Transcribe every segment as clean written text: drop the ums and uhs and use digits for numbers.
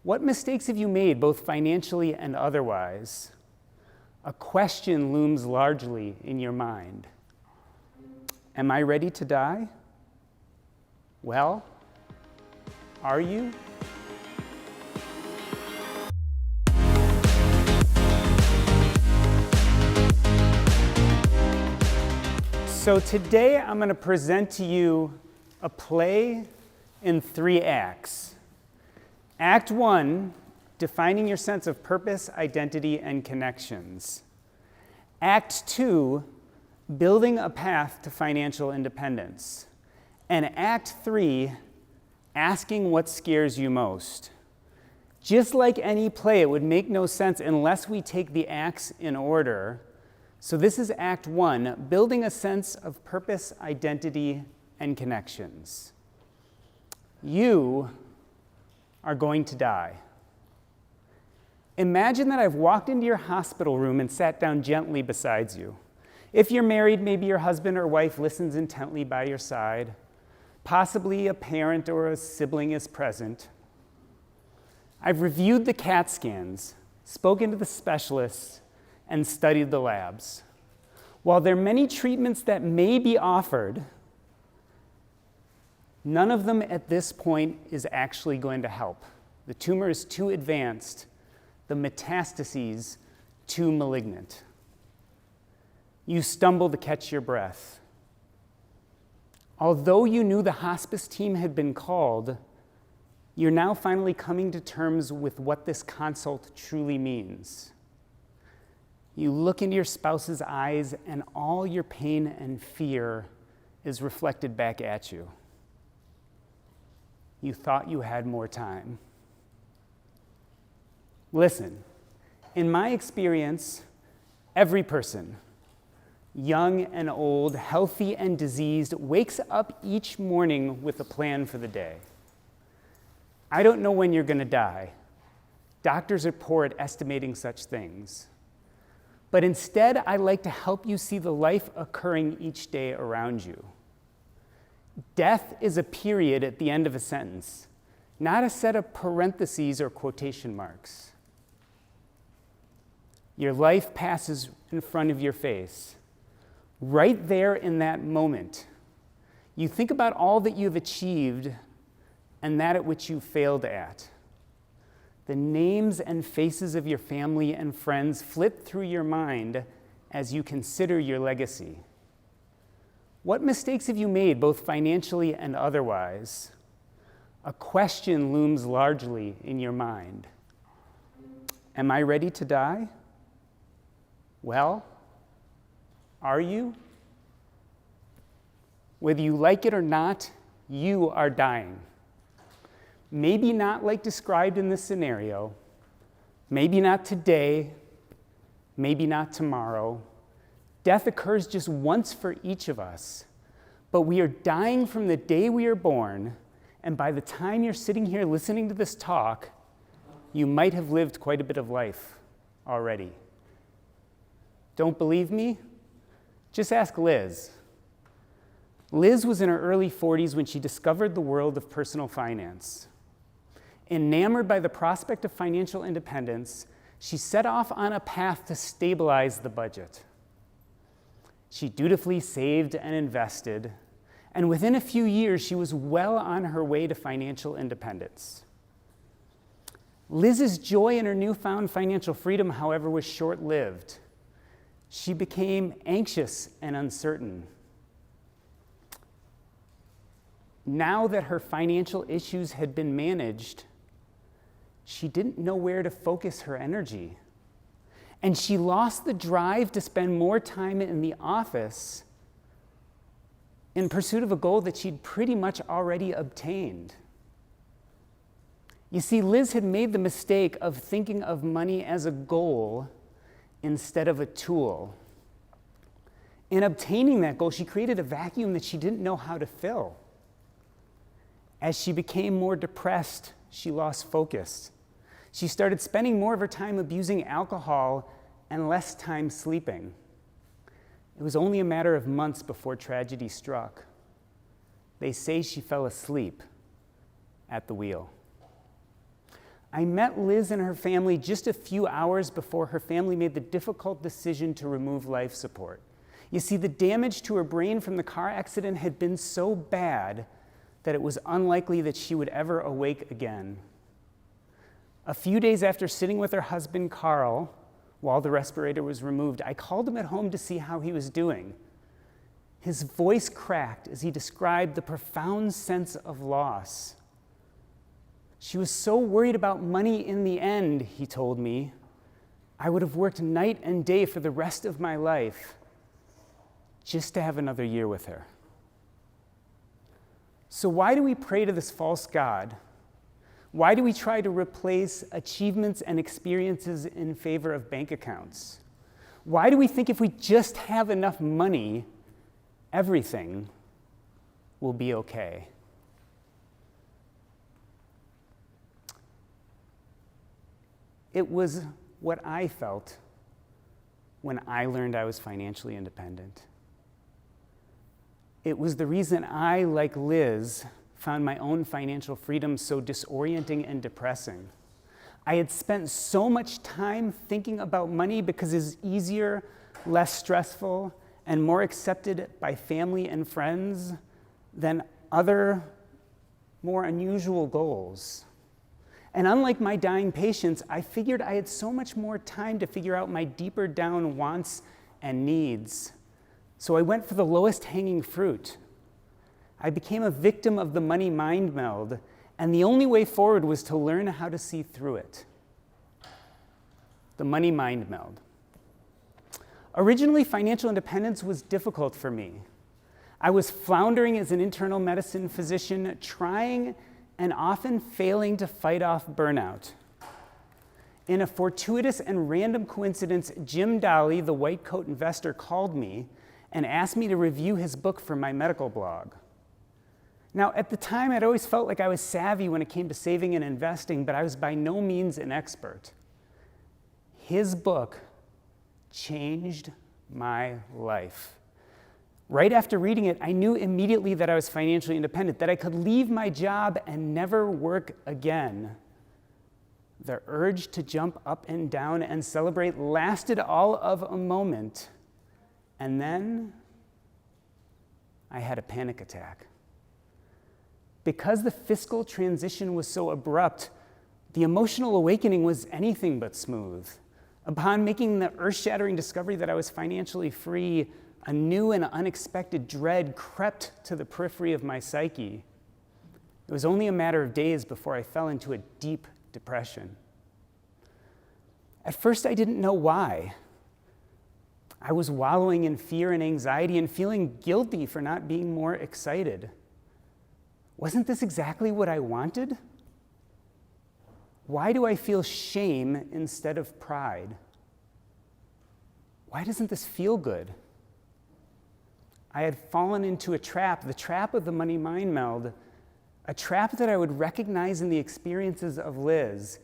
What mistakes have you made, both financially and otherwise? A question looms largely in your mind. Am I ready to die? Well, are you? So today I'm going to present to you a play in 3 acts. Act 1, defining your sense of purpose, identity, and connections. Act 2, building a path to financial independence. And Act 3, asking what scares you most. Just like any play, it would make no sense unless we take the acts in order. So this is Act 1, building a sense of purpose, identity, and connections. You are going to die. Imagine that I've walked into your hospital room and sat down gently beside you. If you're married, maybe your husband or wife listens intently by your side. Possibly a parent or a sibling is present. I've reviewed the CAT scans, spoken to the specialists, and studied the labs. While there are many treatments that may be offered, none of them at this point is actually going to help. The tumor is too advanced, the metastases too malignant. You stumble to catch your breath. Although you knew the hospice team had been called, you're now finally coming to terms with what this consult truly means. You look into your spouse's eyes, and all your pain and fear is reflected back at you. You thought you had more time. Listen, in my experience, every person, young and old, healthy and diseased, wakes up each morning with a plan for the day. I don't know when you're going to die. Doctors are poor at estimating such things. But instead, I like to help you see the life occurring each day around you. Death is a period at the end of a sentence, not a set of parentheses or quotation marks. Your life passes in front of your face. Right there in that moment, you think about all that you've achieved and that at which you failed at. The names and faces of your family and friends flit through your mind as you consider your legacy. What mistakes have you made, both financially and otherwise? A question looms largely in your mind. Am I ready to die? Well, are you? Whether you like it or not, you are dying. Maybe not like described in this scenario, maybe not today, maybe not tomorrow. Death occurs just once for each of us, but we are dying from the day we are born, and by the time you're sitting here listening to this talk, you might have lived quite a bit of life already. Don't believe me? Just ask Liz. Liz was in her early 40s when she discovered the world of personal finance. Enamored by the prospect of financial independence, she set off on a path to stabilize the budget. She dutifully saved and invested, and within a few years, she was well on her way to financial independence. Liz's joy in her newfound financial freedom, however, was short-lived. She became anxious and uncertain. Now that her financial issues had been managed, she didn't know where to focus her energy. And she lost the drive to spend more time in the office in pursuit of a goal that she'd pretty much already obtained. You see, Liz had made the mistake of thinking of money as a goal instead of a tool. In obtaining that goal, she created a vacuum that she didn't know how to fill. As she became more depressed, she lost focus. She started spending more of her time abusing alcohol and less time sleeping. It was only a matter of months before tragedy struck. They say she fell asleep at the wheel. I met Liz and her family just a few hours before her family made the difficult decision to remove life support. You see, the damage to her brain from the car accident had been so bad that it was unlikely that she would ever awake again. A few days after sitting with her husband, Carl, while the respirator was removed, I called him at home to see how he was doing. His voice cracked as he described the profound sense of loss. She was so worried about money in the end, he told me. I would have worked night and day for the rest of my life just to have another year with her. So why do we pray to this false god? Why do we try to replace achievements and experiences in favor of bank accounts? Why do we think if we just have enough money, everything will be okay? It was what I felt when I learned I was financially independent. It was the reason I, like Liz, found my own financial freedom so disorienting and depressing. I had spent so much time thinking about money because it's easier, less stressful, and more accepted by family and friends than other, more unusual goals. And unlike my dying patients, I figured I had so much more time to figure out my deeper down wants and needs. So I went for the lowest hanging fruit. I became a victim of the money mind meld, and the only way forward was to learn how to see through it. The money mind meld. Originally, financial independence was difficult for me. I was floundering as an internal medicine physician, trying and often failing to fight off burnout. In a fortuitous and random coincidence, Jim Dolly, the white coat investor, called me and asked me to review his book for my medical blog. Now, at the time, I'd always felt like I was savvy when it came to saving and investing, but I was by no means an expert. His book changed my life. Right after reading it, I knew immediately that I was financially independent, that I could leave my job and never work again. The urge to jump up and down and celebrate lasted all of a moment, and then I had a panic attack. Because the fiscal transition was so abrupt, the emotional awakening was anything but smooth. Upon making the earth-shattering discovery that I was financially free, a new and unexpected dread crept to the periphery of my psyche. It was only a matter of days before I fell into a deep depression. At first, I didn't know why. I was wallowing in fear and anxiety and feeling guilty for not being more excited. Wasn't this exactly what I wanted? Why do I feel shame instead of pride? Why doesn't this feel good? I had fallen into a trap, the trap of the money mind meld, a trap that I would recognize in the experiences of Liz.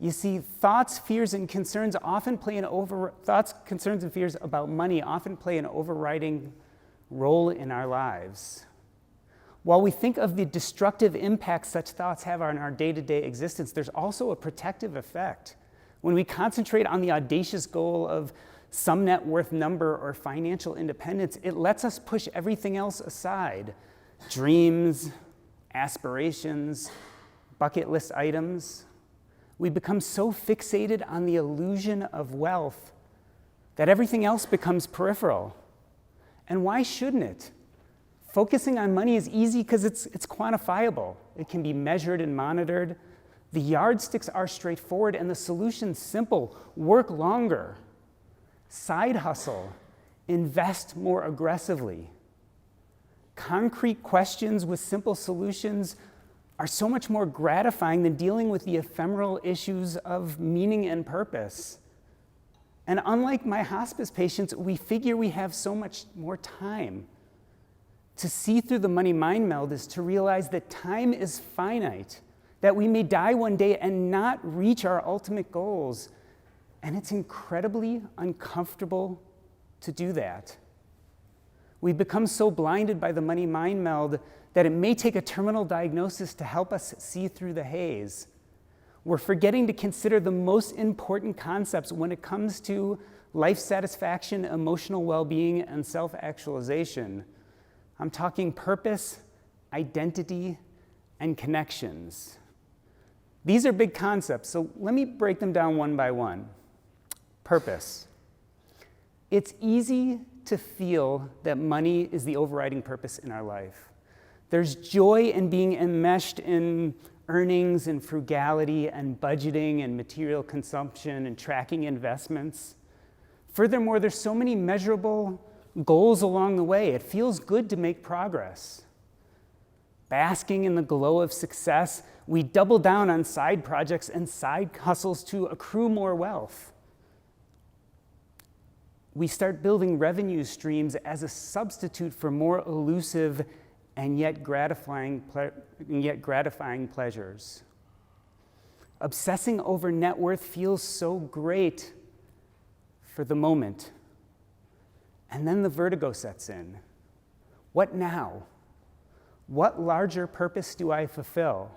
You see, thoughts, fears, and concerns concerns, and fears about money often play an overriding role in our lives. While we think of the destructive impact such thoughts have on our day-to-day existence, there's also a protective effect. When we concentrate on the audacious goal of some net worth number or financial independence, it lets us push everything else aside. Dreams, aspirations, bucket list items. We become so fixated on the illusion of wealth that everything else becomes peripheral. And why shouldn't it? Focusing on money is easy because it's quantifiable. It can be measured and monitored. The yardsticks are straightforward and the solution's simple. Work longer. Side hustle. Invest more aggressively. Concrete questions with simple solutions are so much more gratifying than dealing with the ephemeral issues of meaning and purpose. And unlike my hospice patients, we figure we have so much more time. To see through the money mind meld is to realize that time is finite, that we may die one day and not reach our ultimate goals. And it's incredibly uncomfortable to do that. We've become so blinded by the money mind meld that it may take a terminal diagnosis to help us see through the haze. We're forgetting to consider the most important concepts when it comes to life satisfaction, emotional well-being, and self-actualization. I'm talking purpose, identity, and connections. These are big concepts, so let me break them down one by one. Purpose. It's easy to feel that money is the overriding purpose in our life. There's joy in being enmeshed in earnings and frugality and budgeting and material consumption and tracking investments. Furthermore, there's so many measurable goals along the way. It feels good to make progress. Basking in the glow of success, we double down on side projects and side hustles to accrue more wealth. We start building revenue streams as a substitute for more elusive and yet gratifying pleasures. Obsessing over net worth feels so great for the moment. And then the vertigo sets in. What now? What larger purpose do I fulfill?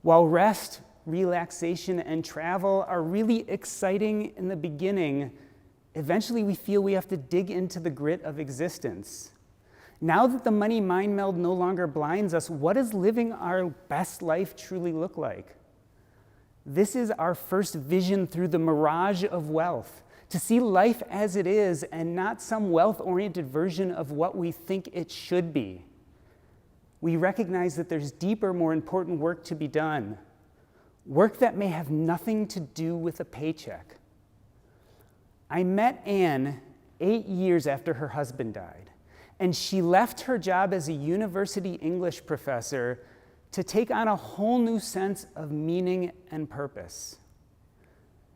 While rest, relaxation, and travel are really exciting in the beginning, eventually we feel we have to dig into the grit of existence. Now that the money mind meld no longer blinds us, what does living our best life truly look like? This is our first vision through the mirage of wealth, to see life as it is and not some wealth-oriented version of what we think it should be. We recognize that there's deeper, more important work to be done, work that may have nothing to do with a paycheck. I met Anne 8 years after her husband died, and she left her job as a university English professor to take on a whole new sense of meaning and purpose.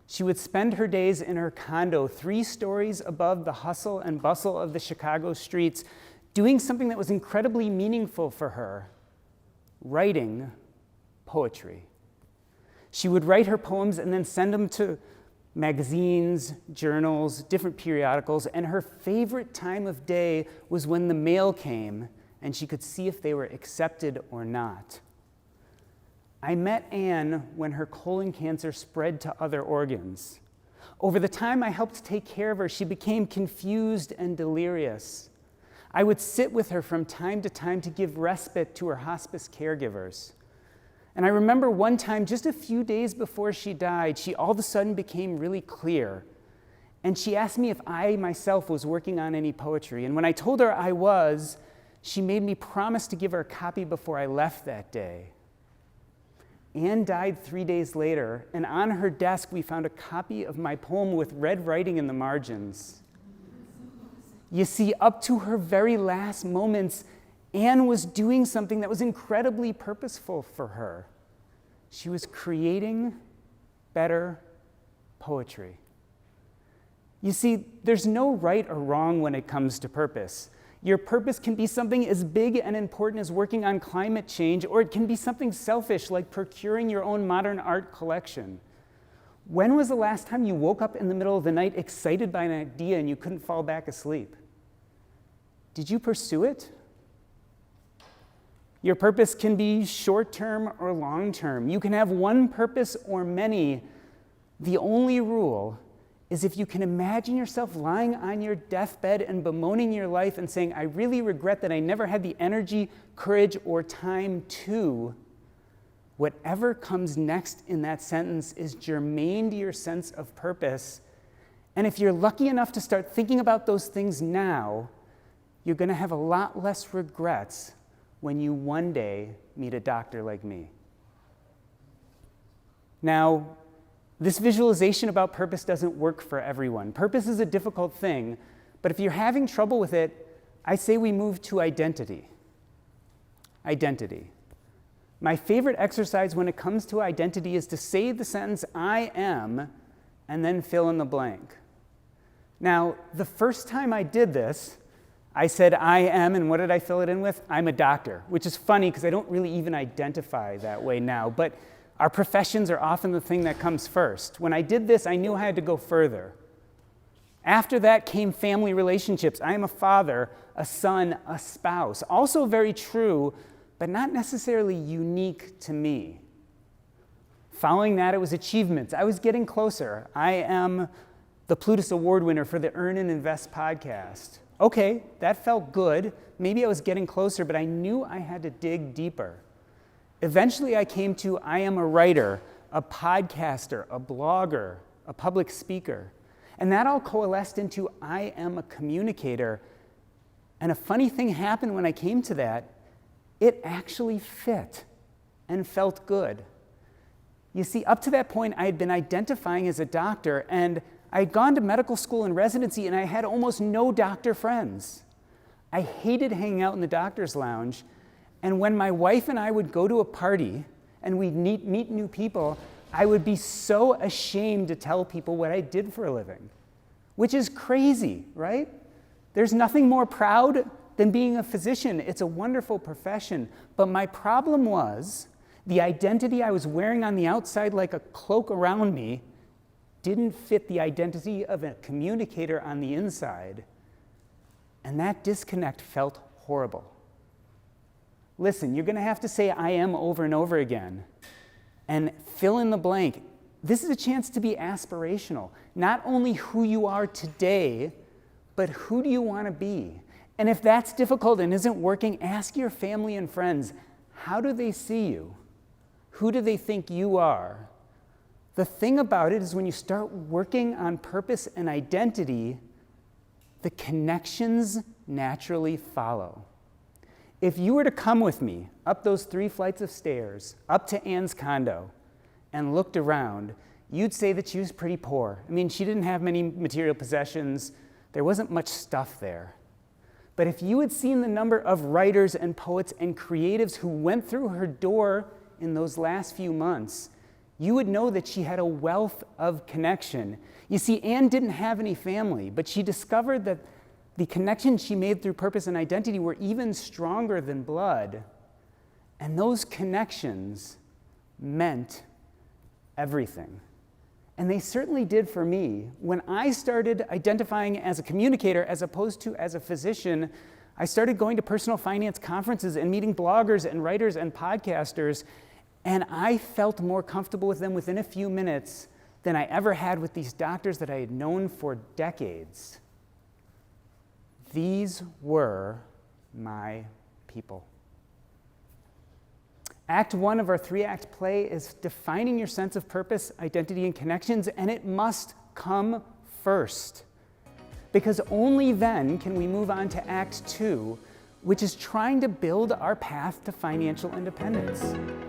She would spend her days in her condo 3 stories above the hustle and bustle of the Chicago streets, doing something that was incredibly meaningful for her, writing poetry. She would write her poems and then send them to magazines, journals, different periodicals, and her favorite time of day was when the mail came and she could see if they were accepted or not. I met Anne when her colon cancer spread to other organs. Over the time I helped take care of her, she became confused and delirious. I would sit with her from time to give respite to her hospice caregivers. And I remember one time, just a few days before she died, she all of a sudden became really clear. And she asked me if I myself was working on any poetry. And when I told her I was, she made me promise to give her a copy before I left that day. Anne died 3 days later, and on her desk we found a copy of my poem with red writing in the margins. You see, up to her very last moments, Anne was doing something that was incredibly purposeful for her. She was creating better poetry. You see, there's no right or wrong when it comes to purpose. Your purpose can be something as big and important as working on climate change, or it can be something selfish like procuring your own modern art collection. When was the last time you woke up in the middle of the night excited by an idea and you couldn't fall back asleep? Did you pursue it? Your purpose can be short-term or long-term. You can have one purpose or many. The only rule is if you can imagine yourself lying on your deathbed and bemoaning your life and saying, I really regret that I never had the energy, courage, or time to, whatever comes next in that sentence is germane to your sense of purpose. And if you're lucky enough to start thinking about those things now, you're going to have a lot less regrets when you one day meet a doctor like me. Now, this visualization about purpose doesn't work for everyone. Purpose is a difficult thing, but if you're having trouble with it, I say we move to identity. Identity. My favorite exercise when it comes to identity is to say the sentence, I am, and then fill in the blank. Now, the first time I did this, I said I am, and what did I fill it in with? I'm a doctor, which is funny because I don't really even identify that way now, but our professions are often the thing that comes first. When I did this, I knew I had to go further. After that came family relationships. I am a father, a son, a spouse. Also very true, but not necessarily unique to me. Following that, it was achievements. I was getting closer. I am the Plutus Award winner for the Earn and Invest podcast. Okay, that felt good. Maybe I was getting closer, but I knew I had to dig deeper. Eventually, I came to I am a writer, a podcaster, a blogger, a public speaker. And that all coalesced into I am a communicator. And a funny thing happened when I came to that. It actually fit and felt good. You see, up to that point, I had been identifying as a doctor, and I had gone to medical school and residency, and I had almost no doctor friends. I hated hanging out in the doctor's lounge, and when my wife and I would go to a party and we'd meet new people, I would be so ashamed to tell people what I did for a living, which is crazy, right? There's nothing more proud than being a physician. It's a wonderful profession. But my problem was the identity I was wearing on the outside like a cloak around me didn't fit the identity of a communicator on the inside. And that disconnect felt horrible. Listen, you're going to have to say I am over and over again and fill in the blank. This is a chance to be aspirational. Not only who you are today, but who do you want to be? And if that's difficult and isn't working, ask your family and friends, how do they see you? Who do they think you are? The thing about it is when you start working on purpose and identity, the connections naturally follow. If you were to come with me up those 3 flights of stairs, up to Anne's condo, and looked around, you'd say that she was pretty poor. I mean, she didn't have many material possessions. There wasn't much stuff there. But if you had seen the number of writers and poets and creatives who went through her door in those last few months, you would know that she had a wealth of connection. You see, Anne didn't have any family, but she discovered that the connections she made through purpose and identity were even stronger than blood. And those connections meant everything. And they certainly did for me. When I started identifying as a communicator as opposed to as a physician, I started going to personal finance conferences and meeting bloggers and writers and podcasters, and I felt more comfortable with them within a few minutes than I ever had with these doctors that I had known for decades. These were my people. Act 1 of our 3-act play is defining your sense of purpose, identity, and connections, and it must come first. Because only then can we move on to Act 2, which is trying to build our path to financial independence.